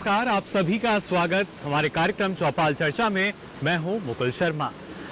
नमस्कार, आप सभी का स्वागत हमारे कार्यक्रम चौपाल चर्चा में। मैं हूं मुकुल शर्मा।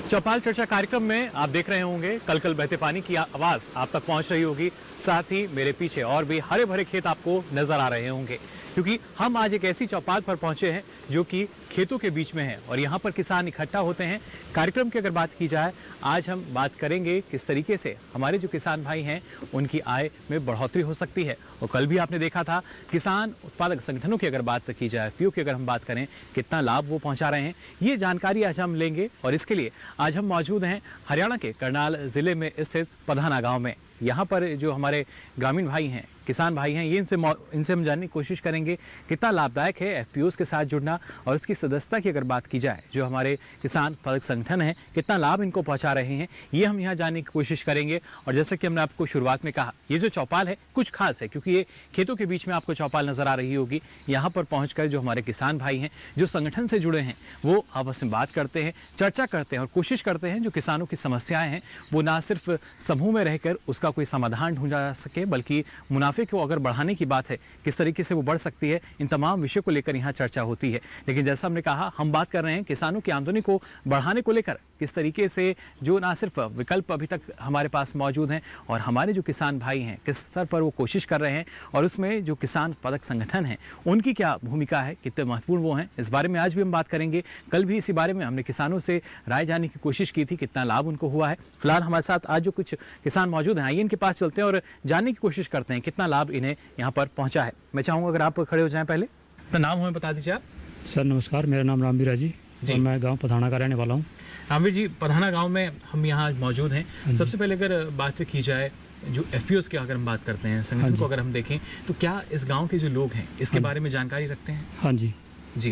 चौपाल चर्चा कार्यक्रम में आप देख रहे होंगे कल कल बहते पानी की आवाज आप तक पहुंच रही होगी। साथ ही मेरे पीछे और भी हरे भरे खेत आपको नजर आ रहे होंगे, क्योंकि हम आज एक ऐसी चौपाल पर पहुंचे हैं जो कि खेतों के बीच में है और यहाँ पर किसान इकट्ठा होते हैं। कार्यक्रम की अगर बात की जाए, आज हम बात करेंगे किस तरीके से हमारे जो किसान भाई हैं उनकी आय में बढ़ोतरी हो सकती है। और कल भी आपने देखा था किसान उत्पादक संगठनों की अगर बात की जाए, एफपीओ की अगर हम बात करें, कितना लाभ वो पहुंचा रहे हैं, ये जानकारी आज हम लेंगे। और इसके लिए आज हम मौजूद हैं हरियाणा के करनाल जिले में स्थित पधाना गाँव में। यहाँ पर जो हमारे ग्रामीण भाई हैं, किसान भाई हैं, ये इनसे हम जानने की कोशिश करेंगे कितना लाभदायक है एफपीओस के साथ जुड़ना। और इसकी सदस्यता की अगर बात की जाए, जो हमारे किसान उत्पादक संगठन हैं कितना लाभ इनको पहुंचा रहे हैं, ये हम यहाँ जानने की कोशिश करेंगे। और जैसे कि हमने आपको शुरुआत में कहा, ये जो चौपाल है कुछ खास है, क्योंकि ये खेतों के बीच में आपको चौपाल नजर आ रही होगी। यहाँ पर पहुँच जो हमारे किसान भाई हैं, जो संगठन से जुड़े हैं, वो आपस में बात करते हैं, चर्चा करते हैं और कोशिश करते हैं जो किसानों की समस्याएं हैं वो ना सिर्फ समूह में रहकर उसका कोई समाधान ढूंढा जा सके, बल्कि मुनाफे को अगर बढ़ाने की बात है, किस तरीके से वो बढ़ सकती है, इन तमाम विषयों को लेकर यहाँ चर्चा होती है। लेकिन जैसा हमने कहा, हम बात कर रहे हैं किसानों की आमदनी को बढ़ाने को लेकर, किस तरीके से जो ना सिर्फ विकल्प अभी तक हमारे पास मौजूद हैं और हमारे जो किसान भाई हैं किस स्तर पर वो कोशिश कर रहे हैं, और उसमें जो किसान उत्पादक संगठन हैं उनकी क्या भूमिका है, कितने महत्वपूर्ण वो हैं, इस बारे में आज भी हम बात करेंगे। कल भी इसी बारे में हमने किसानों से राय जानने की कोशिश की थी, कितना लाभ उनको हुआ है। फिलहाल हमारे साथ आज जो कुछ किसान मौजूद हैं, आइए इनके पास चलते हैं और जानने की कोशिश करते हैं कितना लाभ इन्हें यहाँ पर पहुँचा है। मैं चाहूँगा अगर आप खड़े हो जाएं, पहले अपना नाम हमें बता दीजिए आप। सर नमस्कार, मेरा नाम रामवीर जी और मैं गांव पधाना का रहने वाला हूं। रामवीर जी, पधाना गांव में हम यहाँ मौजूद हैं। सबसे पहले अगर बात की जाए, जो एफपीओस की अगर हम बात करते हैं, संगठन को अगर हम देखें, तो क्या इस गांव के जो लोग हैं इसके बारे में जानकारी रखते हैं? हाँ जी जी,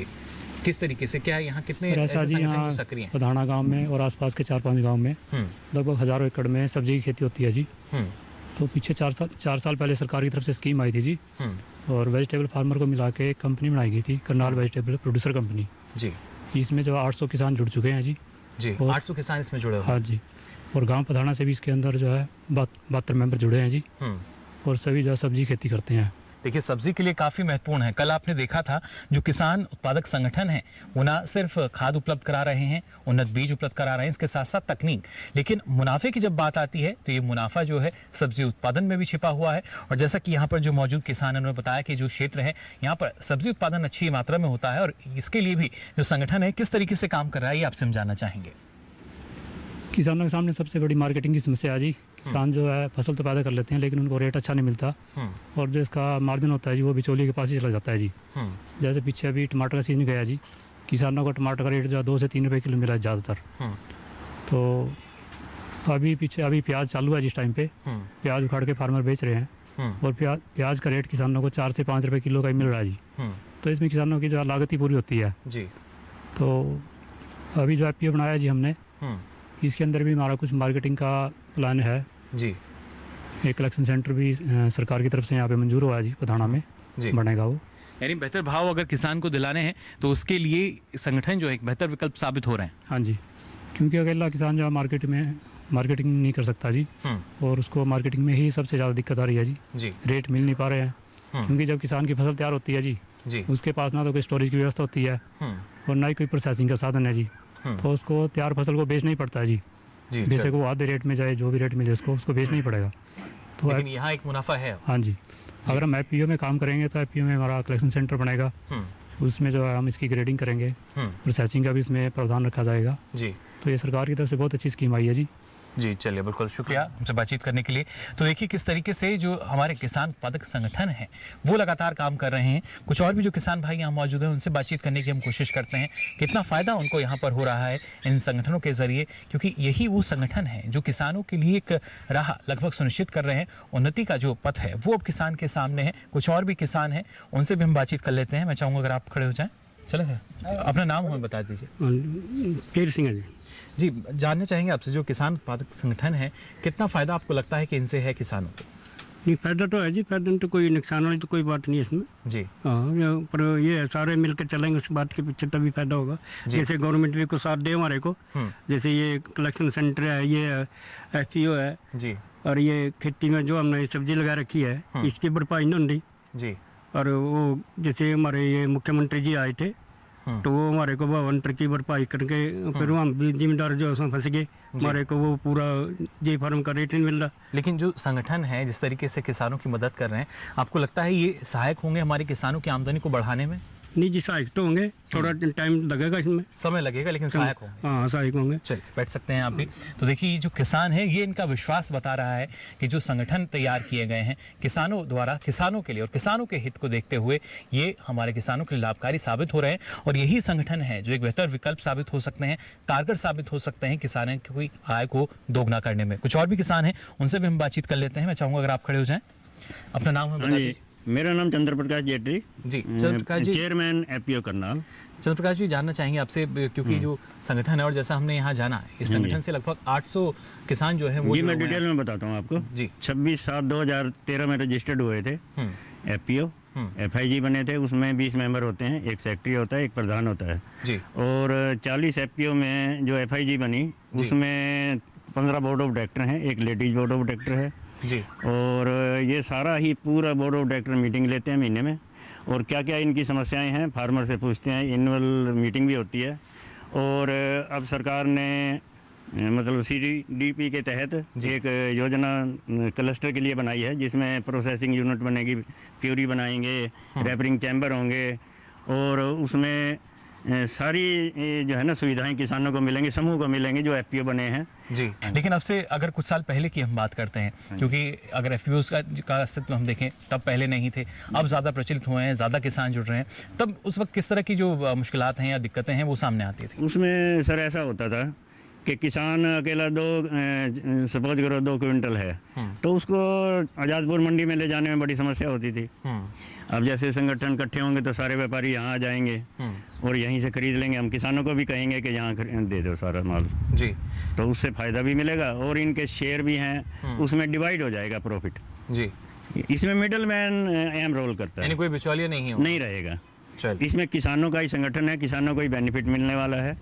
किस तरीके से, क्या यहाँ कितने ऐसा जी, यहाँ सक्रिय हैं? पधाना गाँव में और आसपास के 4-5 गाँव में लगभग हज़ारों एकड़ में सब्जी की खेती होती है जी। तो पीछे 4 साल पहले सरकार की तरफ से स्कीम आई थी जी, और वेजिटेबल फार्मर को मिला के एक कंपनी बनाई गई थी, करनाल वेजिटेबल प्रोड्यूसर कंपनी जी। इसमें जो 800 किसान जुड़ चुके हैं जी। 800 किसान इसमें जुड़े हुए हैं। हाँ जी, और गांव पधाना से भी इसके अंदर जो है 72 मेंबर जुड़े हैं जी, और सभी जो है सब्जी खेती करते हैं। देखिए, सब्जी के लिए काफ़ी महत्वपूर्ण है। कल आपने देखा था जो किसान उत्पादक संगठन हैं वो ना सिर्फ खाद उपलब्ध करा रहे हैं, उन्नत बीज उपलब्ध करा रहे हैं, इसके साथ साथ तकनीक, लेकिन मुनाफे की जब बात आती है तो ये मुनाफा जो है सब्जी उत्पादन में भी छिपा हुआ है। और जैसा कि यहाँ पर जो मौजूद किसान हैं उन्होंने बताया कि जो क्षेत्र है यहाँ पर सब्जी उत्पादन अच्छी मात्रा में होता है, और इसके लिए भी जो संगठन है किस तरीके से काम कर रहा है, ये आपसे हम जानना चाहेंगे। किसानों के सामने सबसे बड़ी मार्केटिंग की समस्या है जी। किसान जो है फसल तो पैदा कर लेते हैं, लेकिन उनको रेट अच्छा नहीं मिलता, और जो इसका मार्जिन होता है जी वो बिचौलिए के पास ही चला जाता है जी। जैसे पीछे अभी टमाटर का सीजन गया जी, किसानों को टमाटर का रेट जो है 2 से 3 रुपये किलो मिला है ज़्यादातर। तो अभी प्याज चालू है जिस टाइम पे, प्याज उखाड़ के फार्मर बेच रहे हैं, और प्याज का रेट किसानों को 4 से 5 रुपये किलो का ही मिल रहा है जी। तो इसमें किसानों की जो लागत ही पूरी होती है जी। तो अभी जो एफपीओ बनाया जी हमने, इसके अंदर भी हमारा कुछ मार्केटिंग का प्लान है जी। एक कलेक्शन सेंटर भी सरकार की तरफ से यहाँ पे मंजूर हुआ है जी, पधाना में बनेगा वो। यानी बेहतर भाव अगर किसान को दिलाने हैं तो उसके लिए संगठन जो है एक बेहतर विकल्प साबित हो रहे हैं। हाँ जी, क्योंकि अकेला किसान जो है मार्केटिंग नहीं कर सकता जी, और उसको मार्केटिंग में ही सबसे ज़्यादा दिक्कत आ रही है जी। रेट मिल नहीं पा रहे हैं, क्योंकि जब किसान की फसल तैयार होती है जी, उसके पास ना तो कोई स्टोरेज की व्यवस्था होती है और ना ही कोई प्रोसेसिंग का साधन है जी। तो उसको तैयार फसल को बेचना ही पड़ता है जी। बेशक वो आधे रेट में जाए, जो भी रेट मिले उसको बेचना ही पड़ेगा। तो लेकिन यहाँ एक मुनाफा है। हाँ जी, अगर हम एफपीओ में काम करेंगे तो एफपीओ में हमारा कलेक्शन सेंटर बनेगा, उसमें जो है हम इसकी ग्रेडिंग करेंगे, प्रोसेसिंग का भी इसमें प्रावधान रखा जाएगा जी। तो ये सरकार की तरफ से बहुत अच्छी स्कीम आई है जी। जी चलिए, बिल्कुल शुक्रिया हमसे बातचीत करने के लिए। तो देखिए किस तरीके से जो हमारे किसान उत्पादक संगठन हैं वो लगातार काम कर रहे हैं। कुछ और भी जो किसान भाई यहाँ मौजूद हैं उनसे बातचीत करने की हम कोशिश करते हैं, कितना फ़ायदा उनको यहाँ पर हो रहा है इन संगठनों के ज़रिए, क्योंकि यही वो संगठन है जो किसानों के लिए एक राह लगभग सुनिश्चित कर रहे हैं। उन्नति का जो पथ है वो अब किसान के सामने है। कुछ और भी किसान हैं, उनसे भी हम बातचीत कर लेते हैं। मैं चाहूँगा अगर आप खड़े हो जाएँ। चले सर, अपना नाम हमें बता दीजिए। केर सिंह जी, जानना चाहेंगे आपसे, जो किसान उत्पादक संगठन है कितना फ़ायदा आपको लगता है कि इनसे है किसानों को? नहीं, फ़ायदा तो है जी, फ़ायदा तो कोई नुकसान वाली तो कोई बात नहीं है इसमें जी। हाँ, पर ये सारे मिलकर चलेंगे उस बात के पीछे तभी फायदा होगा। जैसे गवर्नमेंट भी को साथ दे हमारे को, जैसे ये कलेक्शन सेंटर है, ये एफपीओ है जी, और ये खेती में जो हमने सब्जी लगा रखी है इसकी भरपाई नहीं होती जी। और वो जैसे हमारे ये मुख्यमंत्री जी आए थे तो वो हमारे को भवन की भरपाई करके फिर हम भी जिम्मेदार जो उसमें फंस गए, हमारे को वो पूरा जे फार्म का रेट नहीं मिल रहा। लेकिन जो संगठन है जिस तरीके से किसानों की मदद कर रहे हैं, आपको लगता है ये सहायक होंगे हमारे किसानों की आमदनी को बढ़ाने में? नहीं जी, सहायक तो होंगे, थोड़ा टाइम लगेगा इसमें, समय लगेगा लेकिन सहायक होंगे। हाँ सहायक होंगे। चलिए बैठ सकते हैं आप भी। तो देखिए जो किसान है ये इनका विश्वास बता रहा है कि जो संगठन तैयार किए गए हैं किसानों द्वारा किसानों के लिए और किसानों के हित को देखते हुए ये हमारे किसानों के लिए लाभकारी साबित हो रहे हैं और यही संगठन है जो एक बेहतर विकल्प साबित हो सकते हैं, कारगर साबित हो सकते हैं किसानों की आय को दोगुना करने में। कुछ और भी किसान हैं, उनसे भी हम बातचीत कर लेते हैं। मैं चाहूँगा अगर आप खड़े हो जाएं, अपना नाम है बता दीजिए। मेरा नाम चंद्र प्रकाश जेटली जी चंद्रप्रकाश जी, चेयरमैन एफपीओ करनाल। चंद्रप्रकाश जी जानना चाहेंगे आपसे क्योंकि जो संगठन है और जैसा हमने यहाँ जाना इस संगठन से लगभग 800 किसान जो है वो जी जुड़े मैं हुए हैं। डिटेल में बताता हूँ आपको। जी 26/7/2013 में रजिस्टर्ड हुए थे एफपीओ, एफआईजी बने थे। उसमें 20 मेंबर होते हैं, एक सेक्रेटरी होता है, एक प्रधान होता है जी और 40 एफपीओ में जो एफआईजी बनी उसमें 15 बोर्ड ऑफ डायरेक्टर हैं, एक लेडीज बोर्ड ऑफ डायरेक्टर है जी और ये सारा ही पूरा बोर्ड ऑफ डायरेक्टर मीटिंग लेते हैं महीने में और क्या क्या इनकी समस्याएं हैं फार्मर से पूछते हैं। एनुअल मीटिंग भी होती है और अब सरकार ने मतलब CDP के तहत एक योजना क्लस्टर के लिए बनाई है जिसमें प्रोसेसिंग यूनिट बनेगी, प्यूरी बनाएंगे, रैपरिंग चैम्बर होंगे और उसमें सारी जो है ना सुविधाएं किसानों को मिलेंगी, समूह को मिलेंगी जो एफपीओ बने हैं। जी लेकिन अब से अगर कुछ साल पहले की हम बात करते हैं, क्योंकि अगर एफपीओ का अस्तित्व हम देखें तब पहले नहीं थे, अब ज़्यादा प्रचलित हुए हैं, ज़्यादा किसान जुड़ रहे हैं, तब उस वक्त किस तरह की जो मुश्किलात हैं या दिक्कतें हैं वो सामने आती थी? उसमें सर ऐसा होता था कि किसान अकेला सपोज करो 2 क्विंटल है तो उसको आज़ादपुर मंडी में ले जाने में बड़ी समस्या होती थी। अब जैसे संगठन इकट्ठे होंगे तो सारे व्यापारी यहाँ आ जाएंगे और यहीं से खरीद लेंगे। हम किसानों को भी कहेंगे कि यहाँ दे दो सारा माल जी, तो उससे फ़ायदा भी मिलेगा और इनके शेयर भी हैं, उसमें डिवाइड हो जाएगा प्रॉफिट। जी इसमें मिडल मैन अहम रोल करता यानी है, कोई बिचौलिया नहीं हो नहीं रहेगा। चलिए इसमें किसानों का ही संगठन है, किसानों को ही बेनिफिट मिलने वाला है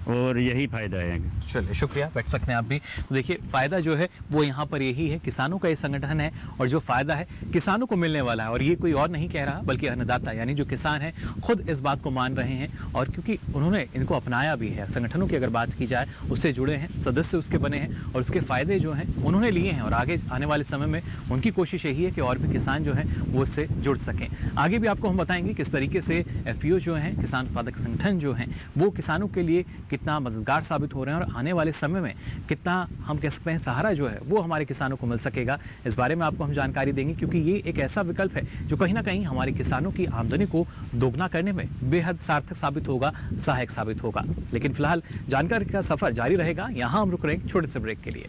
और यही फ़ायदा है। चलिए शुक्रिया, बैठ सकते हैं आप भी। तो देखिए फ़ायदा जो है वो यहाँ पर यही है, किसानों का ये संगठन है और जो फ़ायदा है किसानों को मिलने वाला है और ये कोई और नहीं कह रहा बल्कि अन्नदाता यानी जो किसान हैं खुद इस बात को मान रहे हैं और क्योंकि उन्होंने इनको अपनाया भी है। संगठनों की अगर बात की जाए उससे जुड़े हैं, सदस्य उसके बने हैं और उसके फ़ायदे जो हैं उन्होंने लिए हैं और आगे आने वाले समय में उनकी कोशिश यही है कि और भी किसान जो हैं वो इससे जुड़ सकें। आगे भी आपको हम बताएंगे किस तरीके से एफपीओ जो हैं, किसान उत्पादक संगठन जो हैं, वो किसानों के लिए कितना मददगार साबित हो रहे हैं और आने वाले समय में कितना हम कह सकते हैं सहारा जो है वो हमारे किसानों को मिल सकेगा। इस बारे में आपको हम जानकारी देंगे क्योंकि ये एक ऐसा विकल्प है जो कहीं ना कहीं हमारे किसानों की आमदनी को दोगुना करने में बेहद सार्थक साबित होगा, सहायक साबित होगा। लेकिन फिलहाल जानकारी का सफर जारी रहेगा। यहाँ हम रुक रहे हैं छोटे से ब्रेक के लिए।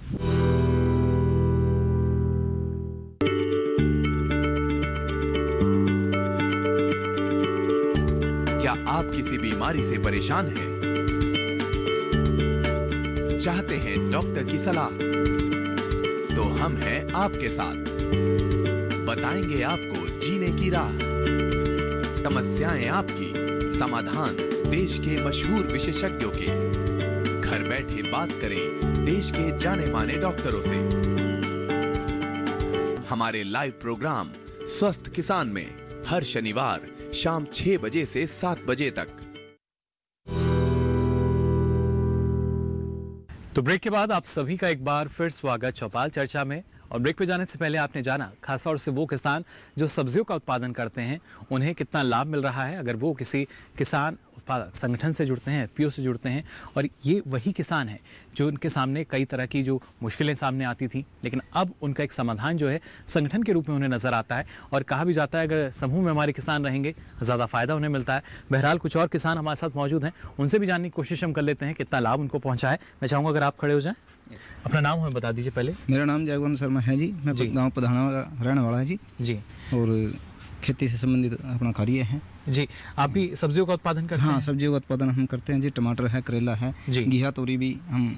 क्या आप किसी बीमारी से परेशान हैं? चाहते हैं डॉक्टर की सलाह? तो हम हैं आपके साथ, बताएंगे आपको जीने की राह। समस्याएं आपकी, समाधान देश के मशहूर विशेषज्ञों के। घर बैठे बात करें देश के जाने माने डॉक्टरों से। हमारे लाइव प्रोग्राम स्वस्थ किसान में हर शनिवार शाम 6 बजे से 7 बजे तक। तो ब्रेक के बाद आप सभी का एक बार फिर स्वागत चौपाल चर्चा में। और ब्रेक पे जाने से पहले आपने जाना खासतौर से वो किसान जो सब्जियों का उत्पादन करते हैं उन्हें कितना लाभ मिल रहा है अगर वो किसी किसान उत्पादक संगठन से जुड़ते हैं, एफपीओ से जुड़ते हैं। और ये वही किसान हैं जो उनके सामने कई तरह की जो मुश्किलें सामने आती थी, लेकिन अब उनका एक समाधान जो है संगठन के रूप में उन्हें नज़र आता है। और कहा भी जाता है अगर समूह में हमारे किसान रहेंगे ज़्यादा फ़ायदा उन्हें मिलता है। बहरहाल कुछ और किसान हमारे साथ मौजूद हैं, उनसे भी जानने की कोशिश हम कर लेते हैं कितना लाभ उनको पहुँचा है। मैं चाहूँगा अगर आप खड़े हो जाएँ, अपना नाम हमें बता दीजिए पहले। मेरा नाम जयगोविंद शर्मा है जी, मैं गांव पधाना का रहने वाला है जी जी, और खेती से संबंधित अपना कार्य है जी। आप भी सब्जियों का उत्पादन करते हैं? हाँ, सब्जियों का उत्पादन हम करते हैं जी। टमाटर है, करेला है, घिया तोरी भी हम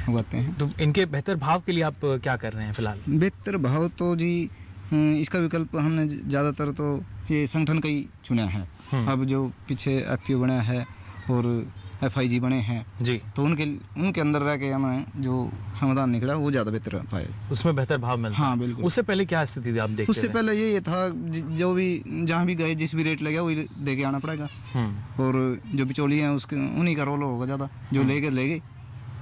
उगाते हैं। तो इनके बेहतर भाव के लिए आप क्या कर रहे हैं फिलहाल? बेहतर भाव तो जी इसका विकल्प हमने ज़्यादातर तो ये संगठन का ही चुना है। अब जो पीछे एफपीओ बना है और FIG बने हैं जी, तो उनके अंदर रह के हमें जो समाधान निकला वो ज़्यादा बेहतर पाए। उसमें बेहतर भाव मिलता हाँ, है। बिल्कुल। उससे पहले क्या स्थिति थी आप देखते उससे हुए? पहले ये था जो भी जहाँ भी गए जिस भी रेट लगे वही दे के आना पड़ेगा, और जो बिचौली हैं उसके उन्हीं का रोल होगा ज़्यादा, जो ले गए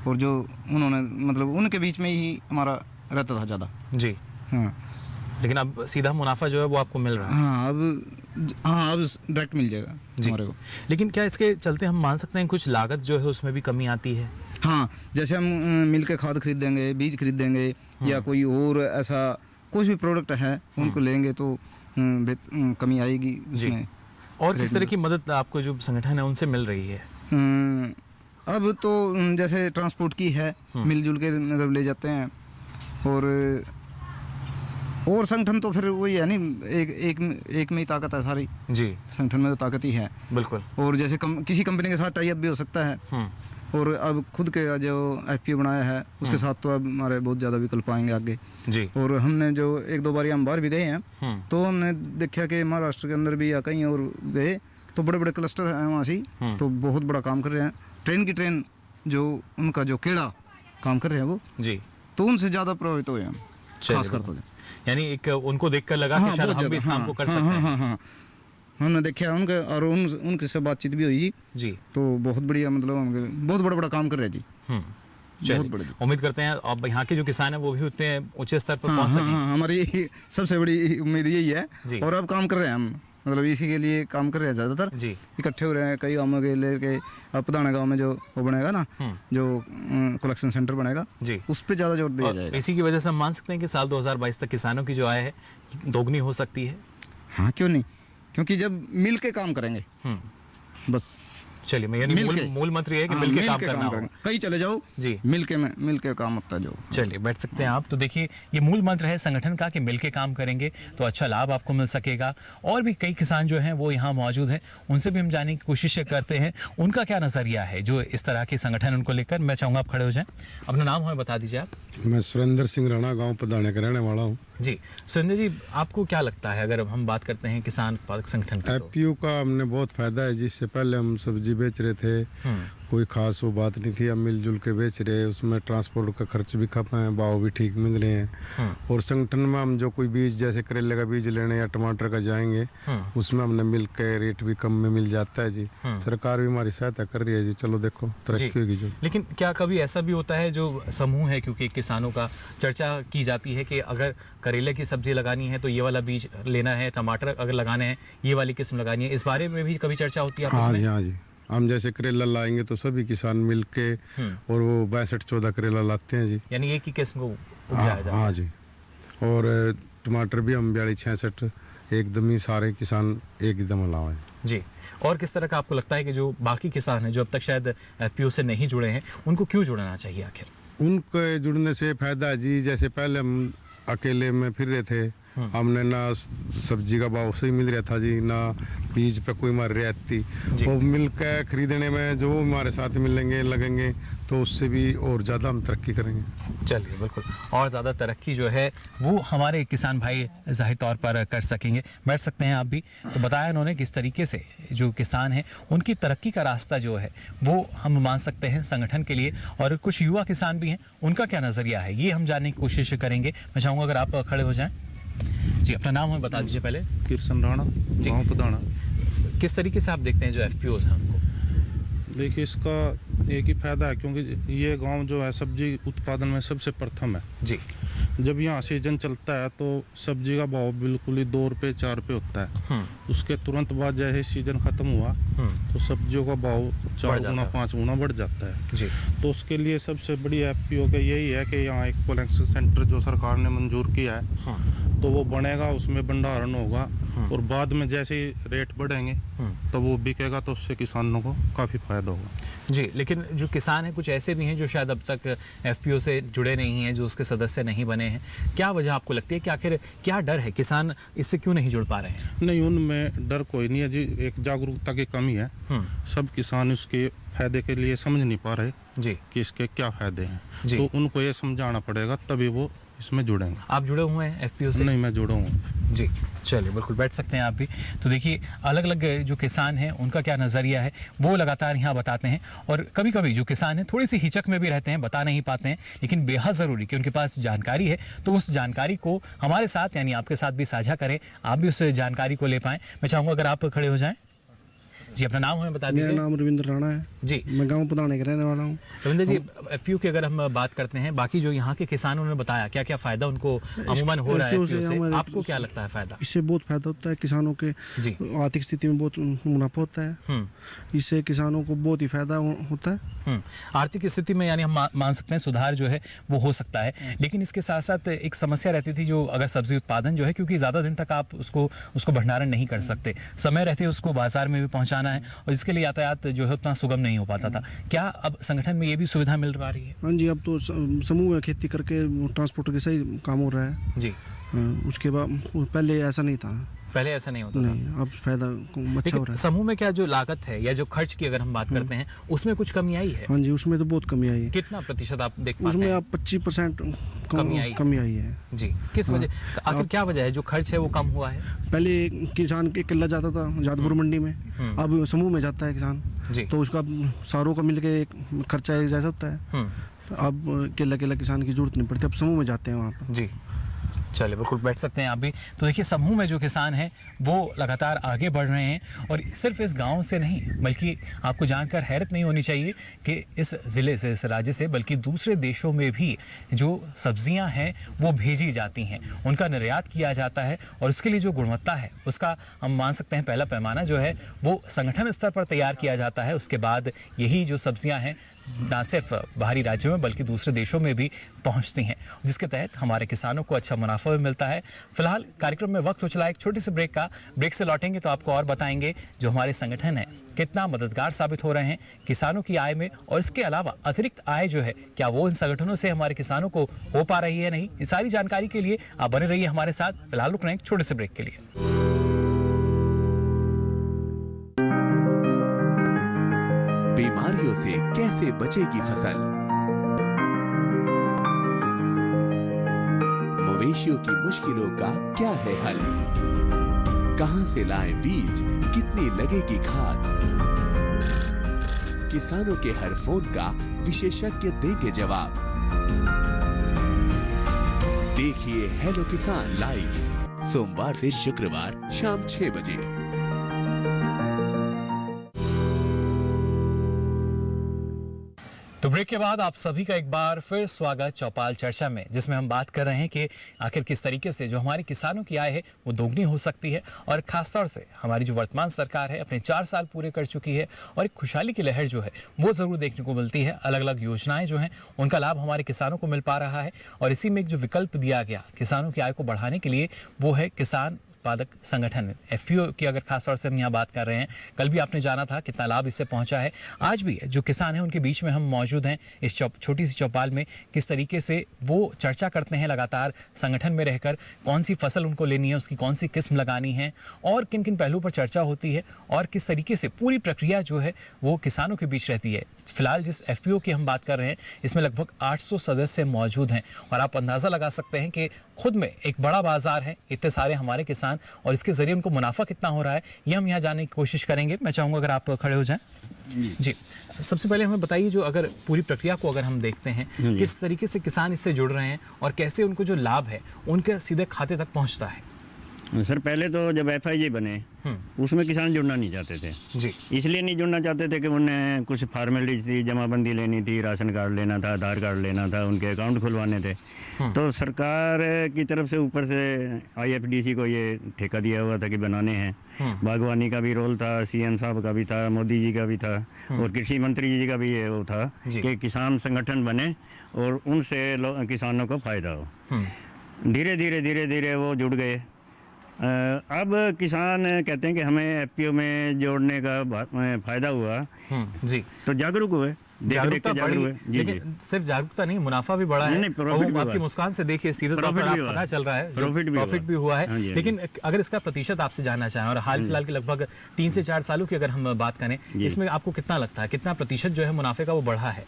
और जो उन्होंने मतलब उनके बीच में ही हमारा रहता था ज़्यादा। जी, हाँ लेकिन अब सीधा मुनाफा जो है वो आपको मिल रहा है। हाँ अब डायरेक्ट मिल जाएगा हमारे को। लेकिन क्या इसके चलते हम मान सकते हैं कुछ लागत जो है उसमें भी कमी आती है? हाँ, जैसे हम मिल के खाद खरीदेंगे, बीज खरीदेंगे या कोई और ऐसा कुछ भी प्रोडक्ट है उनको लेंगे तो कमी आएगी उसमें। और किस तरह की मदद आपको जो संगठन है उनसे मिल रही है? अब तो जैसे ट्रांसपोर्ट की है, मिलजुल के मतलब ले जाते हैं, और संगठन तो फिर वही है नहीं, एक में ही ताकत है सारी जी, संगठन में तो ताकत ही है बिल्कुल। और जैसे किसी कंपनी के साथ टाई अप भी हो सकता है, और अब खुद के जो FPO बनाया है उसके साथ तो अब हमारे बहुत ज़्यादा विकल्प आएंगे आगे जी। और हमने जो 1-2 बार हम बाहर भी गए हैं तो हमने देखा कि महाराष्ट्र के अंदर भी या कहीं और गए तो बड़े बड़े क्लस्टर हैं वहाँ से, तो बहुत बड़ा काम कर रहे हैं। ट्रेन जो उनका जो केड़ा काम कर रहे हैं वो जी, तो उनसे ज़्यादा प्रभावित हुए हम खास कर तो। यानी एक उनको देखकर लगा कि शायद हम भी इस काम को कर सकते हैं। हाँ, हमने देखा उनके और उनके से बातचीत भी हुई जी, तो बहुत बढ़िया, मतलब बहुत बड़ा काम कर रहे हैं जी। बहुत बड़े। उम्मीद करते हैं अब यहाँ के जो किसान हैं वो भी उतने ऊंचे स्तर पर पहुँच सकें। हमारी सबसे बड़ी उम्मीद यही है जी। और अब काम कर रहे हैं हम, मतलब इसी के लिए काम कर रहे हैं ज़्यादातर जी, इकट्ठे हो रहे हैं कई गाँवों के लेके। अब पधाना गाँव में जो वो बनेगा ना, जो कलेक्शन सेंटर बनेगा जी, उस पर ज़्यादा जोर दिया जाएगा। इसी की वजह से हम मान सकते हैं कि साल 2022 तक किसानों की जो आय है दोगुनी हो सकती है। हाँ, क्यों नहीं, क्योंकि जब मिल के काम करेंगे बस। चलिए, मैं यानी मूल मंत्र ये है कि मिल के काम करना होगा। कहीं चले जाओ जी, मिल के काम होता है जो। चलिए बैठ सकते हैं आप। तो देखिए ये मूल मंत्र है संगठन का कि मिल के काम करेंगे तो अच्छा लाभ आपको मिल सकेगा। और भी कई किसान जो हैं वो यहाँ मौजूद हैं, उनसे भी हम जानने की कोशिश करते हैं उनका क्या नज़रिया है जो इस तरह के संगठन उनको लेकर। मैं चाहूँगा आप खड़े हो जाएं, अपना नाम हमें बता दीजिए आप। मैं सुरेंद्र सिंह राणा, गांव पधाने का रहने वाला हूँ। जी सुरेंद्र जी, आपको क्या लगता है अगर हम बात करते हैं किसान उत्पादक संगठन की? FPO का हमने बहुत फायदा है। जिससे पहले हम सब्जी बेच रहे थे, कोई खास वो बात नहीं थी, अब मिलजुल के बेच रहे हैं, उसमें ट्रांसपोर्ट का खर्च भी कम है, भाव भी ठीक मिल रहे हैं। और संगठन में हम जो कोई बीज जैसे करेले का बीज लेने या टमाटर का जाएंगे उसमें हमने मिल के रेट भी कम में मिल जाता है जी। सरकार भी हमारी सहायता कर रही है जी, चलो देखो तरक्की होगी जो। लेकिन क्या कभी ऐसा भी होता है जो समूह है, क्योंकि किसानों का चर्चा की जाती है कि अगर करेले की सब्जी लगानी है तो ये वाला बीज लेना है, टमाटर अगर लगाने हैं ये वाली किस्म लगानी है, इस बारे में भी कभी चर्चा होती है? हाँ जी, हाँ जी। हम जैसे करेला लाएंगे तो सभी किसान मिल के और वो 62-14 करेला लाते हैं जी, यानी एक ही किस्म को उपजाया जाता है। हाँ जी। और टमाटर भी हम 42-66 एकदम ही सारे किसान एक ही दम लाए जी। और किस तरह का आपको लगता है कि जो बाकी किसान हैं जो अब तक शायद FPO से नहीं जुड़े हैं उनको क्यों जुड़ना चाहिए आखिर? उनके जुड़ने से फायदा है जी। जैसे पहले हम अकेले में फिर रहे थे, हमने ना सब्जी का भाव सही मिल रहा था जी, ना बीज पे कोई हमारी रियायत थी। वो मिल के खरीदने में जो हमारे साथ मिलेंगे लगेंगे तो उससे भी और ज़्यादा हम तरक्की करेंगे। चलिए बिल्कुल, और ज़्यादा तरक्की जो है वो हमारे किसान भाई जाहिर तौर पर कर सकेंगे। बैठ सकते हैं आप भी। तो बताया उन्होंने किस तरीके से जो किसान हैं उनकी तरक्की का रास्ता जो है वो हम मान सकते हैं संगठन के लिए। और कुछ युवा किसान भी हैं, उनका क्या नज़रिया है ये हम जानने की कोशिश करेंगे। मैं चाहूँगा अगर आप खड़े हो जाएँ जी, अपना नाम हमें बता दीजिए पहले। किरसन राणा, गाँव पधाना। किस तरीके से आप देखते हैं जो FPOs हैं उनको? देखिए, इसका एक ही फायदा है क्योंकि ये गांव जो है सब्जी उत्पादन में सबसे प्रथम है जी। जब यहाँ सीजन चलता है तो सब्जी का भाव बिल्कुल ही 2 रुपये 4 रुपये होता है। उसके तुरंत बाद जैसे सीजन खत्म हुआ तो सब्जियों का भाव 4 गुना 5 गुना बढ़ जाता है जी। तो उसके लिए सबसे बड़ी FPO का यही है कि यहाँ एक कलेक्शन सेंटर जो सरकार ने मंजूर किया है तो वो बनेगा, उसमें भंडारण होगा और बाद में जैसे रेट बढ़ेंगे तो वो बिकेगा तो उससे किसानों को काफ़ी फायदा होगा जी। लेकिन जो किसान हैं कुछ ऐसे भी हैं जो शायद अब तक FPO से जुड़े नहीं हैं, जो उसके सदस्य नहीं बने हैं। क्या वजह आपको लगती है कि आखिर क्या डर है, किसान इससे क्यों नहीं जुड़ पा रहे हैं? नहीं, उनमें डर कोई नहीं है जी, एक जागरूकता की कमी है। सब किसान उसके फायदे के लिए समझ नहीं पा रहे जी कि इसके क्या फायदे हैं, जी। तो उनको ये समझाना पड़ेगा तभी वो इसमें जुड़ेंगे। आप जुड़े हुए हैं एफपीओ से? नहीं, मैं जुड़ा हूँ। जी, चलिए बिल्कुल बैठ सकते हैं आप भी। तो देखिए अलग अलग जो किसान हैं उनका क्या नज़रिया है वो लगातार यहाँ बताते हैं, और कभी कभी जो किसान हैं थोड़ी सी हिचक में भी रहते हैं, बता नहीं पाते हैं, लेकिन बेहद ज़रूरी कि उनके पास जानकारी है तो उस जानकारी को हमारे साथ यानी आपके साथ भी साझा करें, आप भी उस जानकारी को ले पाएँ। मैं चाहूँगा अगर आप खड़े हो जाएँ। जी, अपना नाम हमें बता दीजिए। मेरा नाम रविंद्र राणा है जी, मैं गांव पुदाने का रहने वाला हूँ। रविंद्र जी, एफपीओ की अगर हम बात करते हैं, बाकी जो यहाँ के किसानों ने बताया क्या क्या फ़ायदा उनको अमूमन हो रहा है FPO से एफपीओ से, हमारे आपको क्या लगता है फ़ायदा? इससे बहुत फायदा होता है किसानों के जी। आर्थिक स्थिति में बहुत मुनाफा होता है। इससे किसानों को बहुत ही फायदा होता है। आर्थिक स्थिति में यानी हम मान सकते हैं सुधार जो है वो हो सकता है, लेकिन इसके साथ साथ एक समस्या रहती थी जो अगर सब्जी उत्पादन जो है, क्योंकि ज़्यादा दिन तक आप उसको भंडारण नहीं कर सकते, समय रहते उसको बाजार में भी पहुंचाना है और इसके लिए यातायात जो है उतना सुगम नहीं हो पाता था। क्या अब संगठन में ये भी सुविधा मिल पा रही है? हाँ जी, अब तो समूह में खेती करके ट्रांसपोर्ट के सही काम हो रहा है जी। उसके बाद पहले ऐसा नहीं था। पहले ऐसा नहीं होता था। नहीं, अब फायदा अच्छा हो रहा है। समूह में क्या जो लागत है या जो खर्च की अगर हम बात करते हैं उसमें कुछ कमी आई है? हाँ जी, उसमें तो बहुत कमी आई है। कितना प्रतिशत आप देख पाते उसमें हैं? आप 25% कमी आई है। जी, किस वजह, आखिर क्या वजह है जो खर्च है वो कम हुआ है? पहले किसान के किला जाता था जादपुर मंडी में, अब समूह में जाता है किसान जी। तो उसका सारों का मिलके एक खर्चा जैसा होता है। अब केला किसान की जरूरत नहीं पड़ती, अब समूह में जाते हैं वहाँ पर। जी, चलिए बिल्कुल बैठ सकते हैं आप भी। तो देखिए समूह में जो किसान हैं वो लगातार आगे बढ़ रहे हैं, और सिर्फ इस गांव से नहीं बल्कि आपको जानकर हैरत नहीं होनी चाहिए कि इस ज़िले से, इस राज्य से, बल्कि दूसरे देशों में भी जो सब्जियां हैं वो भेजी जाती हैं, उनका निर्यात किया जाता है, और उसके लिए जो गुणवत्ता है उसका हम मान सकते हैं पहला पैमाना जो है वो संगठन स्तर पर तैयार किया जाता है। उसके बाद यही जो सब्जियाँ हैं ना सिर्फ बाहरी राज्यों में बल्कि दूसरे देशों में भी पहुंचती हैं, जिसके तहत हमारे किसानों को अच्छा मुनाफा भी मिलता है। फिलहाल कार्यक्रम में वक्त हो चला एक छोटे से ब्रेक का। ब्रेक से लौटेंगे तो आपको और बताएंगे जो हमारे संगठन है कितना मददगार साबित हो रहे हैं किसानों की आय में, और इसके अलावा अतिरिक्त आय जो है क्या वो इन संगठनों से हमारे किसानों को हो पा रही है नहीं। ये सारी जानकारी के लिए आप बने रहिए हमारे साथ। फिलहाल रुक रहे हैं एक छोटे से ब्रेक के लिए। बीमारियों से कैसे बचेगी फसल? मवेशियों की मुश्किलों का क्या है हल? कहां से लाएं बीज, कितनी लगेगी खाद? किसानों के हर फोन का विशेषज्ञ देंगे जवाब। देखिए हेलो किसान लाइव सोमवार से शुक्रवार शाम 6 बजे। तो ब्रेक के बाद आप सभी का एक बार फिर स्वागत चौपाल चर्चा में, जिसमें हम बात कर रहे हैं कि आखिर किस तरीके से जो हमारे किसानों की आय है वो दोगुनी हो सकती है, और खासतौर से हमारी जो वर्तमान सरकार है अपने 4 साल पूरे कर चुकी है और एक खुशहाली की लहर जो है वो ज़रूर देखने को मिलती है। अलग अलग योजनाएं जो हैं उनका लाभ हमारे किसानों को मिल पा रहा है, और इसी में एक जो विकल्प दिया गया किसानों की आय को बढ़ाने के लिए वो है किसान उत्पादक संगठन एफपीओ की। अगर खास तौर से हम यहाँ बात कर रहे हैं, कल भी आपने जाना था कितना लाभ इससे पहुँचा है। आज भी जो किसान हैं उनके बीच में हम मौजूद हैं इस छोटी सी चौपाल में। किस तरीके से वो चर्चा करते हैं लगातार संगठन में रहकर, कौन सी फसल उनको लेनी है, उसकी कौन सी किस्म लगानी है, और किन किन पहलुओं पर चर्चा होती है, और किस तरीके से पूरी प्रक्रिया जो है वो किसानों के बीच रहती है। फिलहाल जिस एफपीओ की हम बात कर रहे हैं इसमें लगभग 800 सदस्य मौजूद हैं, और आप अंदाज़ा लगा सकते हैं कि खुद में एक बड़ा बाजार है, इतने सारे हमारे किसान, और इसके ज़रिए उनको मुनाफा कितना हो रहा है ये हम यहाँ जानने की कोशिश करेंगे। मैं चाहूँगा अगर आप खड़े हो जाएं। जी, सबसे पहले हमें बताइए जो अगर पूरी प्रक्रिया को अगर हम देखते हैं किस तरीके से किसान इससे जुड़ रहे हैं और कैसे उनको जो लाभ है उनके सीधे खाते तक पहुँचता है। सर पहले तो जब FIG बने उसमें किसान जुड़ना नहीं चाहते थे जी। इसलिए नहीं जुड़ना चाहते थे कि उन्हें कुछ फॉर्मेलिटीज थी, जमाबंदी लेनी थी, राशन कार्ड लेना था, आधार कार्ड लेना था, उनके अकाउंट खुलवाने थे। तो सरकार की तरफ से ऊपर से IFDC को ये ठेका दिया हुआ था कि बनाने हैं। बागवानी का भी रोल था, CM साहब का भी था, मोदी जी का भी था, और कृषि मंत्री जी का भी ये वो था कि किसान संगठन बने और उनसे किसानों को फ़ायदा हो। धीरे धीरे वो जुड़ गए। अब किसान कहते हैं कि हमें एफपीओ में जोड़ने का फ़ायदा हुआ, जी, तो जागरूक हुए, देख देख के जागरूक हुए। जी जी। लेकिन सिर्फ जागरूकता नहीं, मुनाफा भी बढ़ा है। नहीं, profit भी हुआ आपकी है। मुस्कान से देखिए सीधे तौर पर Profit भी आप हुआ पता है। चल रहा है, Profit भी हुआ। हुआ है। हाँ जी, हाँ लेकिन अगर इसका प्रतिशत आपसे जानना चाहें और हाल फिलहाल के लगभग 3 से 4 सालों की अगर हम बात करें, जी। इसमें आपको कितना लगता है, कितना प्रतिशत जो है मुनाफे का वो बढ़ा है?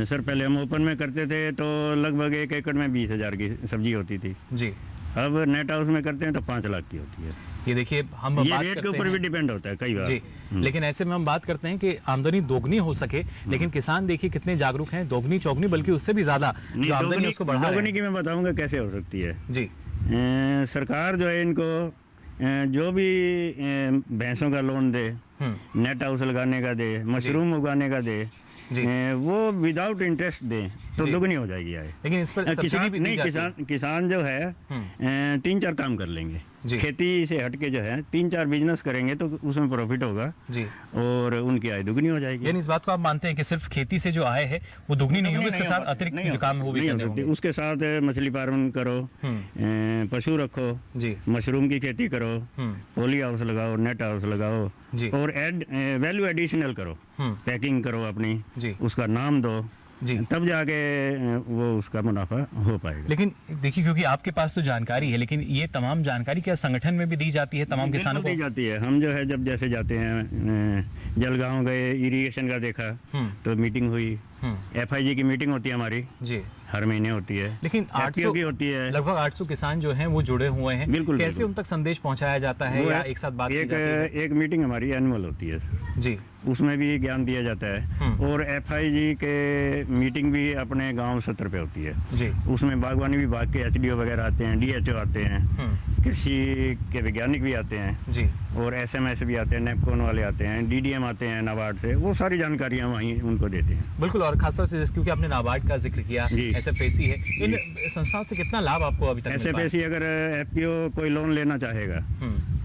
सर पहले हम ओपन में करते थे तो लगभग 1 एकड़ में 20,000 की सब्जी होती थी। जी, अब नेट हाउस में करते हैं तो 5 लाख की होती है। ये देखिए हम ये बात रेट के करते ऊपर भी हैं डिपेंड होता है कई बार। जी, लेकिन ऐसे में हम बात करते हैं कि आमदनी दोगुनी हो सके, लेकिन किसान देखिए कितने जागरूक हैं, दोगुनी चौगुनी बल्कि उससे भी ज्यादा जो आमदनी है उसको बढ़ा रहे दोगुनी हैं। की मैं बताऊंगा कैसे हो सकती है। जी, सरकार जो है इनको जो भी भैंसों का लोन दे, नेट हाउस लगाने का दे, मशरूम उगाने का दे, जी। वो विदाउट इंटरेस्ट दें तो जी। दुगनी हो जाएगी आय। लेकिन इस पर सब्सिडी किसान भी दी नहीं, जाती है। किसान जो है 3-4 काम कर लेंगे। जी। खेती से हट के जो है 3-4 बिजनेस करेंगे तो उसमें प्रॉफिट होगा जी, और उनकी आय दुगनी हो जाएगी। यानी इस बात को आप मानते हैं कि सिर्फ खेती से जो आय है वो दुगनी नहीं होगी, उसके साथ अतिरिक्त जो काम है वो भी नहीं हो करने सकती। होंगे। उसके साथ मछली पालन करो, पशु रखो, जी, मशरूम की खेती करो, पोली हाउस लगाओ, नेट हाउस लगाओ जी, और वैल्यू एडिशनल करो, पैकिंग करो अपनी, जी, उसका नाम दो, जी। तब जाके वो उसका मुनाफा हो पाएगा। लेकिन देखिए क्योंकि आपके पास तो जानकारी है, लेकिन ये तमाम जानकारी क्या संगठन में भी दी जाती है तमाम किसानों को? दी जाती है। हम जो है जब जैसे जाते हैं जलगांव गए, इरिगेशन का देखा तो मीटिंग हुई, FIG की मीटिंग होती है हमारी, जी, हर महीने होती है। लेकिन 800 की होती है। लगभग 800 किसान जो हैं वो जुड़े हुए हैं। बिल्कुल, कैसे बिल्कुल। उन तक संदेश पहुंचाया जाता है वो या एक साथ बात की जाती है? एक मीटिंग हमारी एनुअल होती है, जी, उसमें भी ज्ञान दिया जाता है। और FIG के मीटिंग भी अपने गांव सत्र पे होती है। जी, उसमें बागवानी विभाग के HDO वगैरह आते हैं, DHO आते हैं, कृषि के वैज्ञानिक भी आते हैं, जी, और SMS भी आते हैं, नेपकॉन वाले आते हैं, DDM आते हैं नाबार्ड से, वो सारी जानकारियाँ वहीं उनको देते हैं। बिल्कुल। और खासतौर से क्योंकि आपने नाबार्ड का जिक्र किया, जी। SFAC है, इन संस्थाओं से कितना लाभ आपको अभी तक मिल पाया? SFAC अगर FPO कोई लोन लेना चाहेगा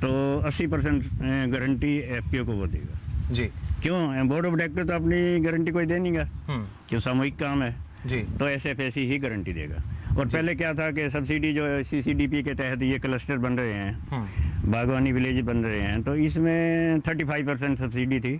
तो 80% गारंटी FPO को वो देगा। जी, क्यों? बोर्ड ऑफ डायरेक्टर तो अपनी गारंटी कोई दे नहीं गा, क्यों सामूहिक काम है, जी, तो SFAC ही गारंटी देगा। और पहले क्या था कि सब्सिडी जो CCDP के तहत ये क्लस्टर बन रहे हैं, बागवानी विलेज बन रहे हैं, तो इसमें 35% सब्सिडी थी।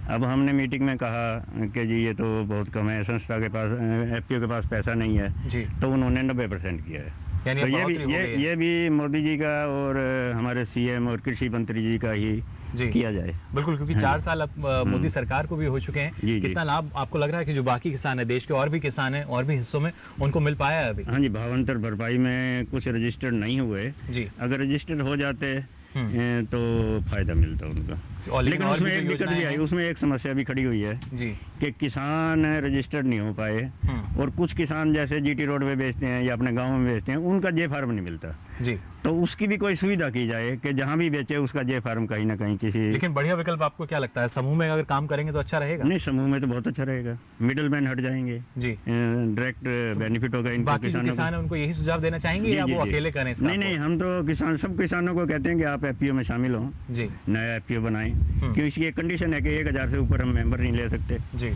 अब हमने मीटिंग में कहा कि जी ये तो बहुत कम है, संस्था के पास FPO के पास पैसा नहीं है, जी, तो उन्होंने 90% किया है। यानी तो अब ये बढ़ोतरी हो भी गई है। ये भी मोदी जी का और हमारे CM और कृषि मंत्री जी का ही जी, किया जाए। बिल्कुल, क्योंकि 4 साल अब मोदी सरकार को भी हो चुके हैं। जी, जी। कितना लाभ आपको लग रहा है कि जो बाकी किसान है, देश के और भी किसान हैं और भी हिस्सों में, उनको मिल पाया है अभी? हाँ जी, भावांतर भरपाई में कुछ रजिस्टर्ड नहीं हुए, जी, अगर रजिस्टर्ड हो जाते तो फायदा मिलता उनका। और लेकिन और उसमें भी एक जो दिक्कत भी योजनाएं आई, हैं- उसमें एक समस्या भी खड़ी हुई है जी, कि किसान रजिस्टर्ड नहीं हो पाए, और कुछ किसान जैसे GT रोड पे बेचते हैं या अपने गांव में बेचते हैं, उनका J फार्म नहीं मिलता, जी, तो उसकी भी कोई सुविधा की जाए कि जहां भी बेचे उसका J फार्म कहीं ना कहीं किसी। लेकिन बढ़िया विकल्प आपको क्या लगता है, समूह में अगर काम करेंगे तो अच्छा रहेगा? नहीं, समूह में तो बहुत अच्छा रहेगा, मिडिल मैन हट जाएंगे, जी, डायरेक्ट बेनिफिट होगा इनको, बाकी जो किसानों किसान है उनको यही सुझाव देना चाहेंगे जी, या जी, वो जी। अकेले करें इसका? नहीं नहीं, हम तो सब किसानों को कहते हैं कि आप FPO में शामिल हो, जी, नया FPO बनाएं, क्योंकि इसकी एक कंडीशन है कि 1000 से ऊपर हम मेंबर नहीं ले सकते, जी,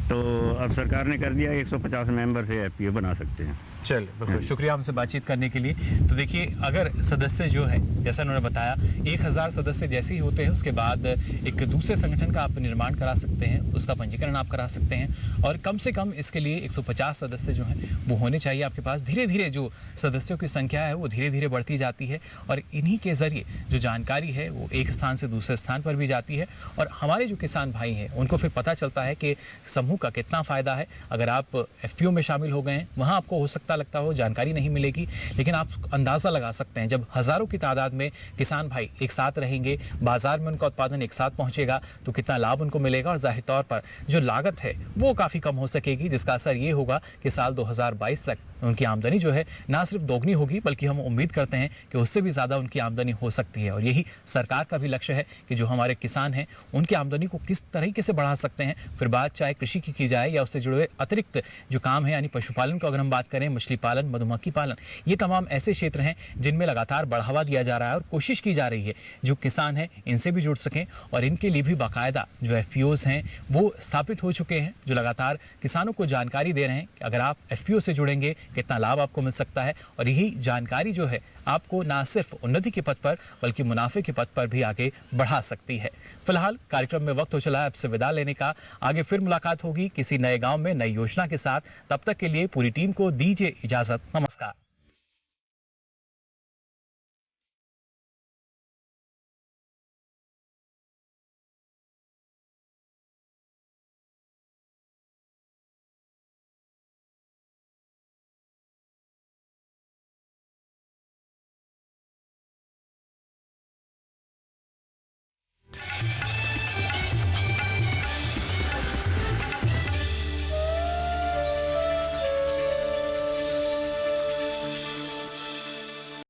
तो अब सरकार ने कर दिया 150 मेंबर से FPO बना सकते हैं। चल बिल्कुल, शुक्रिया हमसे बातचीत करने के लिए। तो देखिए, अगर सदस्य जो है, जैसा उन्होंने बताया, 1000 सदस्य जैसे ही होते हैं उसके बाद एक दूसरे संगठन का आप निर्माण करा सकते हैं, उसका पंजीकरण आप करा सकते हैं, और कम से कम इसके लिए 150 सदस्य जो हैं वो होने चाहिए आपके पास। धीरे धीरे जो सदस्यों की संख्या है वो धीरे धीरे बढ़ती जाती है, और इन्हीं के ज़रिए जो जानकारी है वो एक स्थान से दूसरे स्थान पर भी जाती है, और हमारे जो किसान भाई हैं उनको फिर पता चलता है कि समूह का कितना फ़ायदा है। अगर आप FPO में शामिल हो गए हैं, वहाँ आपको हो सकता लगता हो जानकारी नहीं मिलेगी, लेकिन आप अंदाज़ा लगा सकते हैं, जब हज़ारों की तादाद में किसान भाई एक साथ रहेंगे, बाजार में उनका उत्पादन एक साथ पहुंचेगा तो कितना लाभ उनको मिलेगा, और जाहिर तौर पर जो लागत है वो काफ़ी कम हो सकेगी, जिसका असर ये होगा कि साल 2022 तक उनकी आमदनी जो है ना सिर्फ दोगुनी होगी, बल्कि हम उम्मीद करते हैं कि उससे भी ज़्यादा उनकी आमदनी हो सकती है। और यही सरकार का भी लक्ष्य है कि जो हमारे किसान हैं उनकी आमदनी को किस तरीके से बढ़ा सकते हैं। फिर बात चाहे कृषि की जाए या उससे जुड़े हुए अतिरिक्त जो काम है, यानी पशुपालन को अगर हम बात करें, मछली पालन, मधुमक्खी पालन, ये तमाम ऐसे क्षेत्र हैं जिनमें लगातार बढ़ावा दिया जा रहा है, और कोशिश की जा रही है जो किसान हैं इनसे भी जुड़ सकें, और इनके लिए भी बाकायदा जो FPOs हैं वो स्थापित हो चुके हैं, जो लगातार किसानों को जानकारी दे रहे हैं कि अगर आप FPO से जुड़ेंगे कितना लाभ आपको मिल सकता है। और यही जानकारी जो है आपको न सिर्फ उन्नति के पथ पर बल्कि मुनाफे के पथ पर भी आगे बढ़ा सकती है। फिलहाल कार्यक्रम में वक्त हो चला है आपसे विदा लेने का। आगे फिर मुलाकात होगी किसी नए गांव में नई योजना के साथ। तब तक के लिए पूरी टीम को दीजिए इजाजत। नमस्कार।